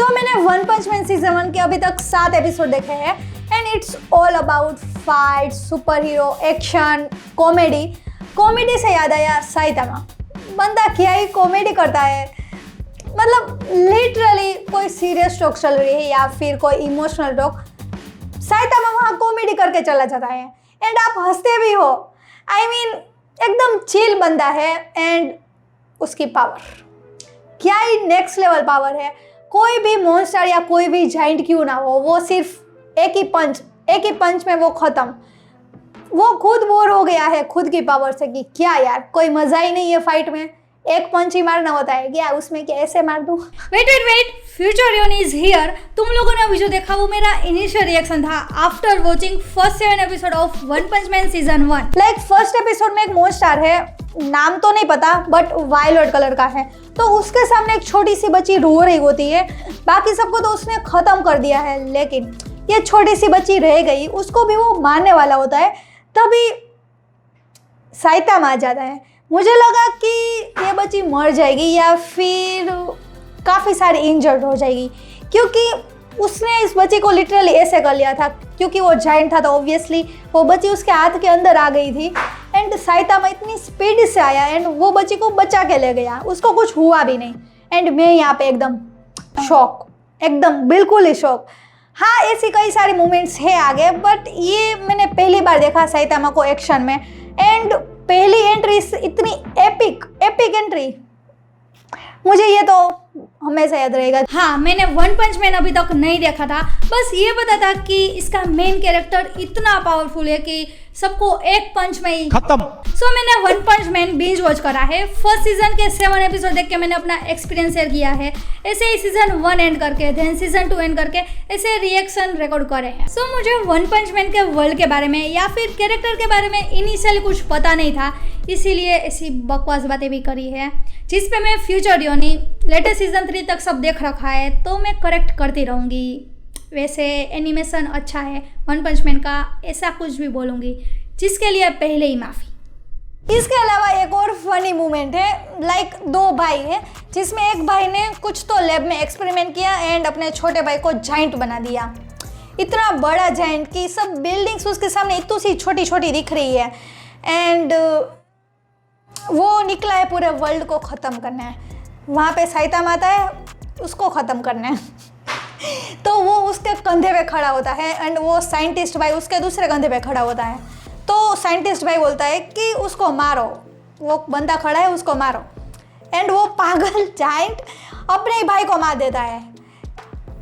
सो मैंने one punch man season 1 के अभी तक 7 एपिसोड देखे हैं and it's all about fight, super hero, action, comedy. Comedy से याद आया साइतामा, बंदा क्या ही कॉमेडी करता है। मतलब लिटरली कोई सीरियस टॉक चल रही है या फिर कोई इमोशनल टॉक, साइतामा वहाँ कॉमेडी करके चला जाता है एंड आप हंसते भी हो। आई मीन एकदम चिल बंदा है एंड उसकी पावर क्या ही नेक्स्ट लेवल पावर है। कोई भी मॉन्स्टर या कोई भी जाइंट क्यों ना हो, वो सिर्फ एक ही पंच में वो खत्म। वो खुद बोर हो गया है खुद की पावर से कि क्या यार कोई मजा ही नहीं है फाइट में, एक पंच ही मारना होता है क्या, उसमें क्या ऐसे मार दूं। Wait future is here. तुम लोगों ने अभी जो देखा वो मेरा इनिशियल रिएक्शन था after watching first 7 episode of one punch man season 1। Like first episode में एक मॉन्स्टर है, नाम तो नहीं पता बट वायलेट कलर का है, तो उसके सामने एक छोटी सी बच्ची रो रही होती है। बाकी सबको तो उसने खत्म कर दिया है, लेकिन ये छोटी सी बच्ची रह गई, उसको भी वो मारने वाला होता है। तभी साइतामा आ जाता है। मुझे लगा कि ये बच्ची मर जाएगी या फिर काफ़ी सारी इंजर्ड हो जाएगी, क्योंकि उसने इस बच्ची को लिटरली ऐसे कर लिया था। क्योंकि वो जाइंट था तो ऑब्वियसली वो बच्ची उसके हाथ के अंदर आ गई थी एंड साइतामा इतनी स्पीड से आया एंड वो बच्ची को बचा के ले गया, उसको कुछ हुआ भी नहीं। एंड मैं यहाँ पे एकदम शॉक, एकदम बिल्कुल ही शॉक। हाँ, ऐसी कई सारी मूवमेंट्स है आगे, बट ये मैंने पहली बार देखा साइतामा को एक्शन में एंड पहली एंट्री इतनी एपिक एंट्री, मुझे ये तो हमेशा याद रहेगा। हाँ, मैंने वन पंच मैन अभी तक नहीं देखा था, बस ये पता था कि इसका मेन कैरेक्टर इतना पावरफुल है कि सबको एक पंच में ही खत्म। सो मैंने one punch man binge watch करा है। फर्स्ट सीजन के 7 एपिसोड देख के मैंने अपना एक्सपीरियंस शेयर किया है। ऐसे ही सीजन 1 एंड करके देन सीजन 2 एंड करके ऐसे रिएक्शन रिकॉर्ड करे हैं। सो मुझे वन पंच मैन के वर्ल्ड के बारे में या फिर कैरेक्टर के बारे में इनिशियली कुछ पता नहीं था, इसीलिए ऐसी बकवास बातें भी करी है जिस पे मैं फ्यूचर यानी लेटेस्ट सीजन 3 तक सब देख रखा है, तो मैं करेक्ट करती रहूँगी। वैसे एनिमेशन अच्छा है वन पंच मैन का, ऐसा कुछ भी बोलूँगी जिसके लिए पहले ही माफ़ी। इसके अलावा एक और फनी मोमेंट है। लाइक 2 भाई है जिसमें एक भाई ने कुछ तो लैब में एक्सपेरिमेंट किया एंड अपने छोटे भाई को जाइंट बना दिया। इतना बड़ा जाइंट कि सब बिल्डिंग्स उसके सामने इतनी सी छोटी छोटी दिख रही है एंड वो निकला है पूरे वर्ल्ड को ख़त्म करना है। वहाँ पे साइतामा आता है, उसको ख़त्म करना है तो वो उसके कंधे पे खड़ा होता है एंड वो साइंटिस्ट भाई उसके दूसरे कंधे पे खड़ा होता है। तो साइंटिस्ट भाई बोलता है कि उसको मारो, वो बंदा खड़ा है उसको मारो, एंड वो पागल जाइंट अपने ही भाई को मार देता है।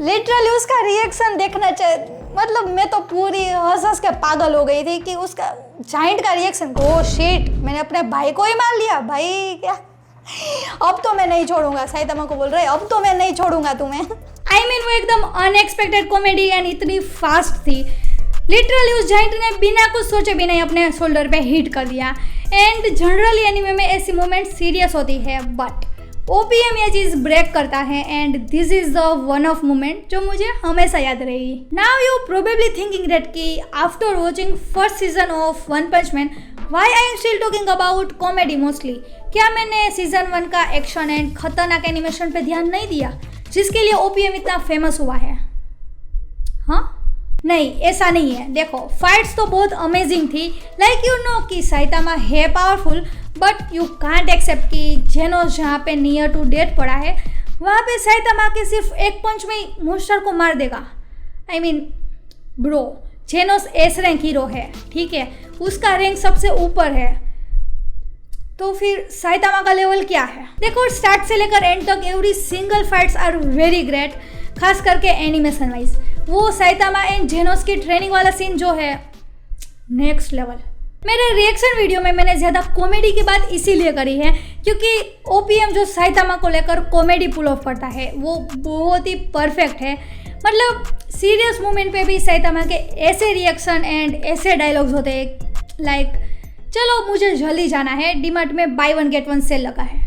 लिटरली उसका रिएक्शन देखना चाहिए, मतलब मैं तो पूरी हंस के पागल हो गई थी कि उसका जाइंट का रिएक्शन, ओह शिट, मैंने अपने भाई को ही मार लिया। भाई क्या, अब तो मैं नहीं छोड़ूंगा। साइतामा को बोल रहे अब तो मैं नहीं छोड़ूंगा तुम्हें। आई मीन वो एकदम अनएक्सपेक्टेड कॉमेडी एंड इतनी फास्ट थी। लिटरली उस जाइंट ने बिना कुछ सोचे भी नहीं अपने शोल्डर पे हिट कर दिया। एंड जनरली एनीमे में ऐसी मोमेंट सीरियस होती है, बट ओपीएम ये चीज़ ब्रेक करता है and this is the one of moment जो मुझे हमेशा याद रहेगी। Now you probably thinking that कि after watching first season of one punch man why I am still talking about comedy mostly. क्या मैंने सीजन 1 का एक्शन एंड खतरनाक एनिमेशन पे ध्यान नहीं दिया जिसके लिए ओपीएम इतना फेमस हुआ है? हाँ नहीं, ऐसा नहीं है। देखो फाइट्स तो बहुत अमेजिंग थी। लाइक यू नो कि साइतामा है powerful, but you can't accept कि जेनोस जहाँ पे नियर टू डेथ पड़ा है वहाँ पे साइतामा के सिर्फ एक पंच में ही मॉन्स्टर को मार देगा। I mean bro, जेनोस S rank hero है, ठीक है, उसका रैंक सबसे ऊपर है, तो फिर साइतामा का लेवल क्या है? देखो स्टार्ट से लेकर एंड तक every single fights are very great, खास करके एनिमेशन वाइज। वो साइतामा एंड जेनोस की ट्रेनिंग वाला सीन जो है नेक्स्ट लेवल। मेरे रिएक्शन वीडियो में मैंने ज़्यादा कॉमेडी की बात इसीलिए करी है क्योंकि ओपीएम जो साइतामा को लेकर कॉमेडी पुल ऑफ करता है वो बहुत ही परफेक्ट है। मतलब सीरियस मोमेंट पे भी साइतामा के ऐसे रिएक्शन एंड ऐसे डायलॉग्स होते हैं लाइक चलो मुझे जल्दी जाना है, डीमार्ट में बाय 1 गेट 1 सेल लगा है।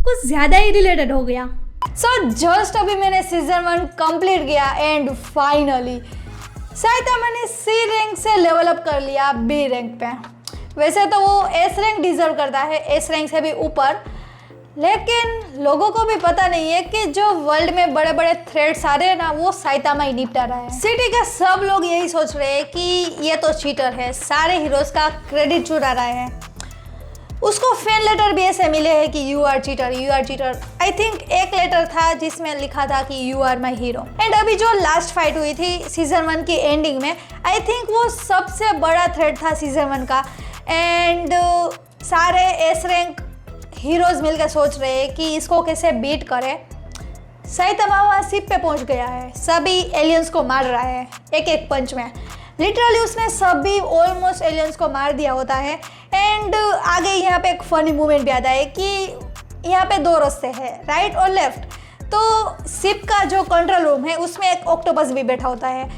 कुछ ज़्यादा ही रिलेटेड हो गया। सो जस्ट अभी मैंने सीजन 1 कंप्लीट किया एंड फाइनली साइतामा ने सी रैंक से लेवल अप कर लिया बी रैंक पे। वैसे तो वो एस रैंक डिजर्व करता है, एस रैंक से भी ऊपर, लेकिन लोगों को भी पता नहीं है कि जो वर्ल्ड में बड़े बड़े थ्रेड्स आ रहे हैं ना, वो साइतामा ही निपटा रहा है। सिटी के सब लोग यही सोच रहे हैं कि ये तो चीटर है, सारे हीरोज का क्रेडिट चुरा रहा है। उसको फैन लेटर भी ऐसे मिले हैं कि you are cheater, you are cheater. I think एक लेटर था जिसमें लिखा था कि you are my hero. And अभी जो लास्ट फाइट हुई थी सीजन 1 की एंडिंग में, आई थिंक वो सबसे बड़ा थ्रेड था सीजन 1 का। एंड सारे एस रैंक हीरोज मिलकर सोच रहे हैं कि इसको कैसे बीट करे। साइतामा वहाँ शिप पे पहुंच गया है, सभी एलियंस को मार रहा है एक एक पंच में। लिटरली उसने सभी ऑलमोस्ट एलियंस को मार दिया होता है। एंड आगे यहाँ पे एक फनी मूवमेंट भी आता है कि यहाँ पे 2 रास्ते हैं, राइट और लेफ्ट। तो शिप का जो कंट्रोल रूम है उसमें एक ऑक्टोपस भी बैठा होता है।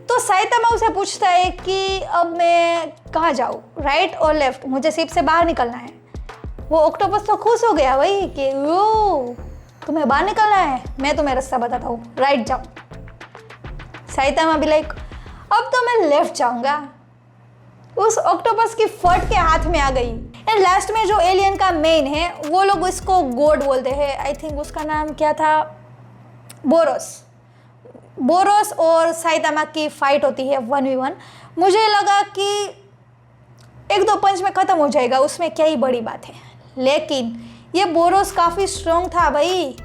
तो साइतामा उसे पूछता है कि अब मैं कहाँ जाऊँ, राइट और लेफ्ट, मुझे शिप से बाहर निकलना है। वो ऑक्टोपस तो खुश हो गया भाई कि वो तुम्हें बाहर निकलना है, मैं तुम्हें रास्ता बताता हूँ, राइट जाओ। साइतामा भी लाइक अब तो मैं लेफ्ट जाऊँगा। उस ऑक्टोपस की फट के हाथ में आ गई। एंड लास्ट में जो एलियन का मेन है वो लोग इसको गॉड बोलते हैं। आई थिंक उसका नाम क्या था, बोरोस और साइतामा की फाइट होती है 1v1। मुझे लगा कि 1-2 पंच में ख़त्म हो जाएगा, उसमें क्या ही बड़ी बात है। लेकिन ये बोरोस काफ़ी स्ट्रॉन्ग था भाई,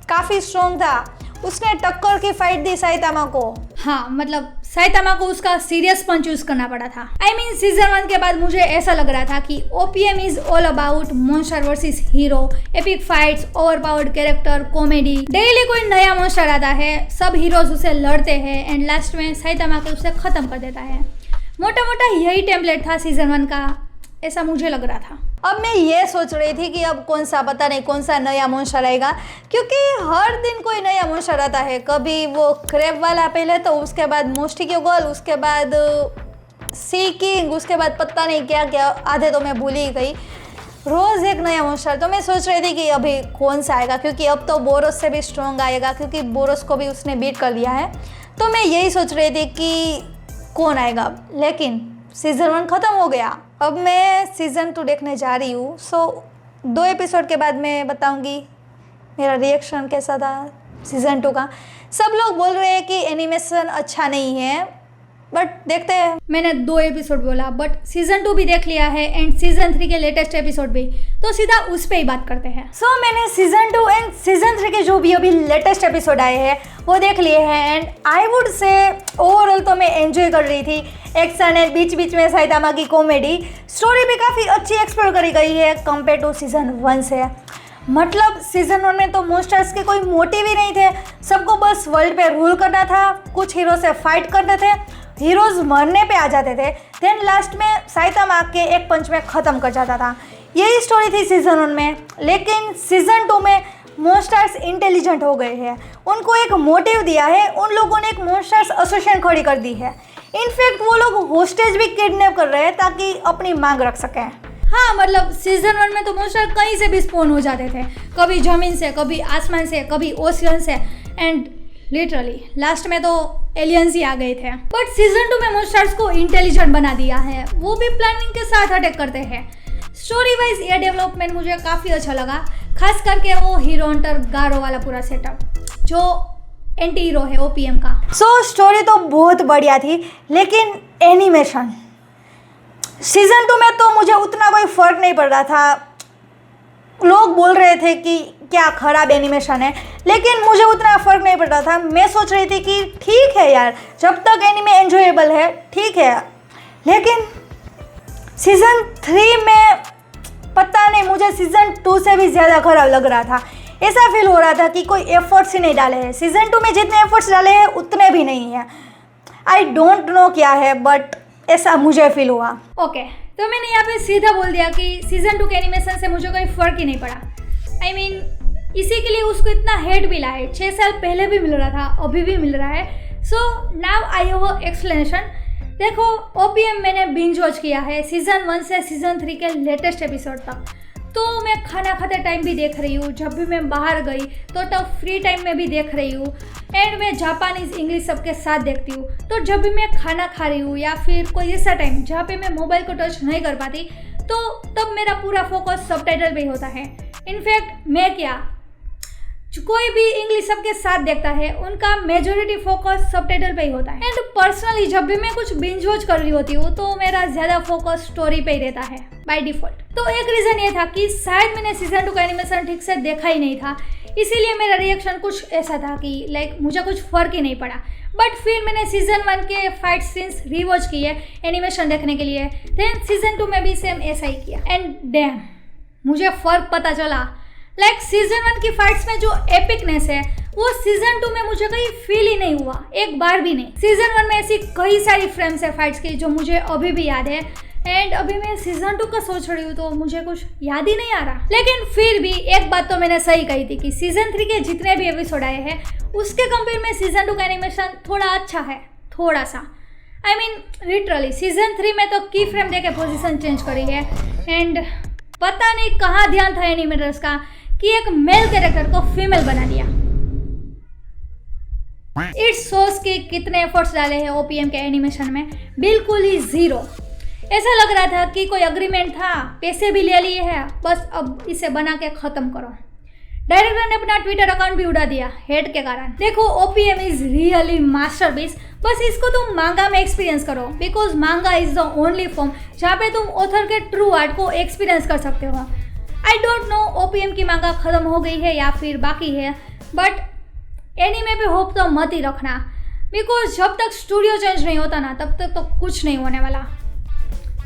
काफ़ी स्ट्रॉन्ग था। उसने टक्कर की फाइट दी साइतामा को। हाँ, मतलब साइतामा को उसका सीरियस पंच यूज करना पड़ा था। आई मीन सीजन 1 के बाद मुझे ऐसा लग रहा था कि OPM is all about monster versus hero, epic fights, overpowered character, comedy. Daily कोई नया मॉन्स्टर आता है, सब हीरोज उसे लड़ते हैं एंड लास्ट में साइतामा के उसे खत्म कर देता है। मोटा मोटा यही टेम्पलेट था सीजन 1 का, ऐसा मुझे लग रहा था। अब मैं ये सोच रही थी कि अब कौन सा, पता नहीं कौन सा नया मॉन्स्टर आएगा, क्योंकि हर दिन कोई नया मॉन्स्टर आता है। कभी वो क्रैब वाला पहले, तो उसके बाद मोस्टिक्यो गर्ल, उसके बाद सी किंग, उसके बाद पता नहीं क्या क्या, आधे तो मैं भूल ही गई। रोज़ एक नया मॉन्स्टर। तो मैं सोच रही थी कि अभी कौन सा आएगा, क्योंकि अब तो बोरोस से भी स्ट्रॉन्ग आएगा, क्योंकि बोरोस को भी उसने बीट कर लिया है। तो मैं यही सोच रही थी कि कौन आएगा। लेकिन सीज़न 1 ख़त्म हो गया, अब मैं सीज़न 2 देखने जा रही हूँ। सो 2 एपिसोड के बाद मैं बताऊँगी मेरा रिएक्शन कैसा था सीज़न 2 का। सब लोग बोल रहे हैं कि एनिमेशन अच्छा नहीं है, बट देखते हैं। मैंने 2 एपिसोड बोला, बट सीजन 2 भी देख लिया है एंड सीजन 3 के लेटेस्ट एपिसोड भी, तो सीधा उस पर ही बात करते हैं। सो मैंने सीजन 2 एंड सीजन 3 के जो भी अभी लेटेस्ट एपिसोड आए हैं वो देख लिए हैं। And I would say overall तो मैं एंजॉय कर रही थी। एक्शन एंड बीच बीच में साइतामा की कॉमेडी, स्टोरी भी काफ़ी अच्छी एक्सप्लोर करी गई है कंपेयर टू सीजन 1 से। मतलब सीजन 1 में तो मॉन्स्टर्स के कोई मोटिव ही नहीं थे, सबको बस वर्ल्ड पे रूल करना था, कुछ हीरो से फाइट करते थे, हीरोज मरने पे आ जाते थे, देन लास्ट में साइतामा के एक पंच में ख़त्म कर जाता था। यही स्टोरी थी सीजन 1 में। लेकिन सीजन 2 में मॉन्स्टर्स इंटेलिजेंट हो गए हैं, उनको एक मोटिव दिया है, उन लोगों ने एक मॉन्स्टर्स एसोसिएशन खड़ी कर दी है। इनफैक्ट वो लोग होस्टेज भी किडनैप कर रहे हैं ताकि अपनी मांग रख सकें। हाँ, मतलब सीजन 1 में तो मॉन्स्टर कहीं से भी स्पॉन हो जाते थे, कभी ज़मीन से, कभी आसमान से, कभी ओशियन से, एंड लिटरली लास्ट में तो एलियंस ही आ गए थे। बट सीजन 2 में मॉन्स्टर्स को इंटेलिजेंट बना दिया है, वो भी प्लानिंग के साथ अटैक करते हैं। स्टोरी वाइज ये डेवलपमेंट मुझे काफ़ी अच्छा लगा, खास करके वो हीरो हंटर गारो वाला पूरा सेटअप जो एंटी हीरो है ओपीएम का। सो स्टोरी तो बहुत बढ़िया थी, लेकिन एनिमेशन सीजन 2 में तो मुझे उतना कोई फ़र्क नहीं पड़ रहा था। लोग बोल रहे थे कि क्या ख़राब एनिमेशन है, लेकिन मुझे उतना फ़र्क नहीं पड़ रहा था। मैं सोच रही थी कि ठीक है यार, जब तक एनिमे एंजॉयबल है ठीक है। लेकिन सीज़न 3 में पता नहीं, मुझे सीज़न 2 से भी ज़्यादा ख़राब लग रहा था। ऐसा फील हो रहा था कि कोई एफर्ट्स ही नहीं डाले हैं। सीज़न 2 में जितने एफर्ट्स डाले हैं उतने भी नहीं हैं। आई डोंट नो क्या है, बट ऐसा मुझे फील हुआ। ओके, तो मैंने यहाँ पे सीधा बोल दिया कि सीजन 2 के एनिमेशन से मुझे कोई फ़र्क ही नहीं पड़ा। आई मीन इसी के लिए उसको इतना हेट मिला है, 6 साल पहले भी मिल रहा था, अभी भी मिल रहा है। So now I have a explanation. देखो, ओपीएम मैंने बिंज वॉच किया है सीजन 1 से सीजन 3 के लेटेस्ट एपिसोड तक। तो मैं खाना खाते टाइम भी देख रही हूँ, जब भी मैं बाहर गई तो तब फ्री टाइम में भी देख रही हूँ, एंड मैं जापानीज़ इंग्लिश सबके साथ देखती हूँ। तो जब भी मैं खाना खा रही हूँ या फिर कोई ऐसा टाइम जहाँ पे मैं मोबाइल को टच नहीं कर पाती, तो तब मेरा पूरा फोकस सबटाइटल पे ही होता है। इनफैक्ट मैं क्या, कोई भी इंग्लिश सबके साथ देखता है उनका मेजोरिटी फोकस सबटाइटल पे ही होता है। एंड पर्सनली जब भी मैं कुछ बिंज वॉच कर रही होती हूँ तो मेरा ज़्यादा फोकस स्टोरी पे ही रहता है बाय डिफ़ॉल्ट। तो एक रीज़न ये था कि शायद मैंने सीज़न 2 का एनिमेशन ठीक से देखा ही नहीं था, इसीलिए मेरा रिएक्शन कुछ ऐसा था कि लाइक मुझे कुछ फ़र्क ही नहीं पड़ा। बट फिर मैंने सीज़न 1 के फाइट सीन्स रीवॉच किए एनिमेशन देखने के लिए, देन सीज़न 2 में भी सेम ऐसा ही किया एंड डैम मुझे फ़र्क पता चला। लाइक सीजन 1 की फाइट्स में जो एपिकनेस है वो सीजन 2 में मुझे कहीं फील ही नहीं हुआ, एक बार भी नहीं। सीजन 1 में ऐसी कई सारी फ्रेम्स है फाइट्स की जो मुझे अभी भी याद है, एंड अभी मैं सीजन 2 का सोच रही हूँ तो मुझे कुछ याद ही नहीं आ रहा। लेकिन फिर भी एक बात तो मैंने सही कही थी कि सीजन 3 के जितने भी एपिसोड आए हैं उसके कंपेयर में सीजन 2 का एनिमेशन थोड़ा अच्छा है, थोड़ा सा। आई मीन लिटरली सीजन 3 में तो की फ्रेम देके पोजीशन चेंज करी है, एंड पता नहीं कहाँ ध्यान था एनिमेटर्स का कि एक मेल कैरेक्टर को फीमेल बना दिया। इट्स शोज के कितने एफर्ट्स डाले हैं ओपीएम के एनिमेशन में, बिल्कुल ही जीरो। ऐसा लग रहा था कि कोई अग्रीमेंट था, पैसे भी ले लिए हैं, बस अब इसे बना के खत्म करो। डायरेक्टर ने अपना ट्विटर अकाउंट भी उड़ा दिया हेट के कारण। देखो ओपीएम इज रियली मास्टरपीस, बस इसको तुम मांगा में एक्सपीरियंस करो, बिकॉज मांगा इज द ओनली फॉर्म जहाँ पे तुम ऑथर के ट्रू आर्ट को एक्सपीरियंस कर सकते हो। आई डोंट नो ओपीएम की मांगा खत्म हो गई है या फिर बाकी है, बट एनीमे पे होप तो मत ही रखना, बिकॉज जब तक स्टूडियो चेंज नहीं होता ना तब तक तो कुछ नहीं होने वाला।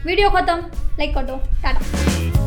वीडियो खत्म, लाइक कर दो, टाटा।